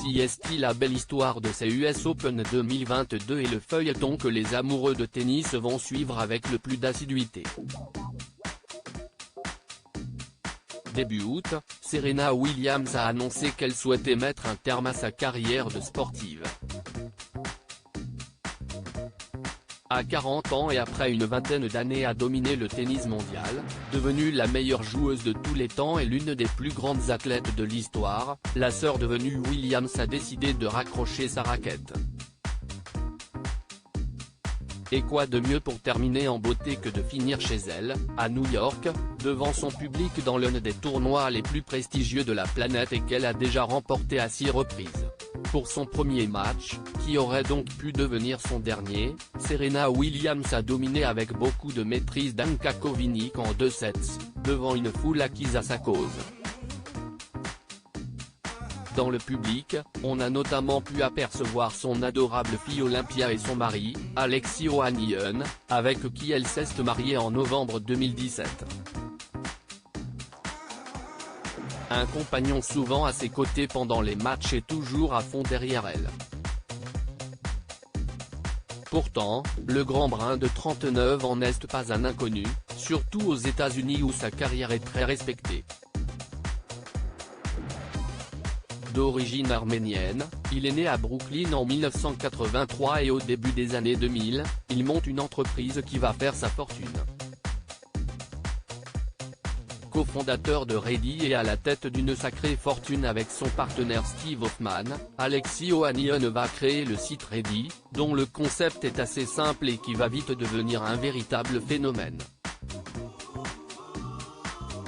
Voici la belle histoire de ces US Open 2022 et le feuilleton que les amoureux de tennis vont suivre avec le plus d'assiduité. Début août, Serena Williams a annoncé qu'elle souhaitait mettre un terme à sa carrière de sportive. À 40 ans et après une vingtaine d'années à dominer le tennis mondial, devenue la meilleure joueuse de tous les temps et l'une des plus grandes athlètes de l'histoire, la sœur devenue Williams a décidé de raccrocher sa raquette. Et quoi de mieux pour terminer en beauté que de finir chez elle, à New York, devant son public dans l'un des tournois les plus prestigieux de la planète et qu'elle a déjà remporté à 6 reprises. Pour son premier match, qui aurait donc pu devenir son dernier, Serena Williams a dominé avec beaucoup de maîtrise Danka Kovinic en 2 sets, devant une foule acquise à sa cause. Dans le public, on a notamment pu apercevoir son adorable fille Olympia et son mari, Alexis Ohanian, avec qui elle s'est mariée en novembre 2017. Un compagnon souvent à ses côtés pendant les matchs et toujours à fond derrière elle. Pourtant, le grand brun de 39 ans n'est pas un inconnu, surtout aux États-Unis où sa carrière est très respectée. D'origine arménienne, il est né à Brooklyn en 1983 et au début des années 2000, il monte une entreprise qui va faire sa fortune. Co-fondateur de Ready et à la tête d'une sacrée fortune avec son partenaire Steve Hoffman, Alexis Ohanian va créer le site Ready, dont le concept est assez simple et qui va vite devenir un véritable phénomène.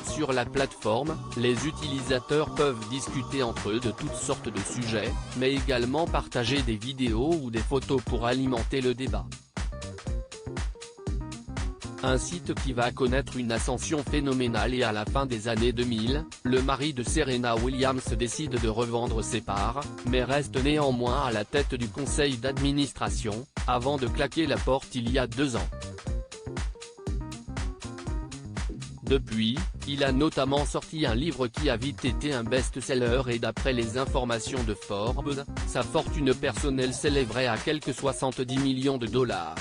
Sur la plateforme, les utilisateurs peuvent discuter entre eux de toutes sortes de sujets, mais également partager des vidéos ou des photos pour alimenter le débat. Un site qui va connaître une ascension phénoménale et à la fin des années 2000, le mari de Serena Williams décide de revendre ses parts, mais reste néanmoins à la tête du conseil d'administration, avant de claquer la porte il y a 2 ans. Depuis, il a notamment sorti un livre qui a vite été un best-seller et d'après les informations de Forbes, sa fortune personnelle s'élèverait à quelque 70 millions de dollars.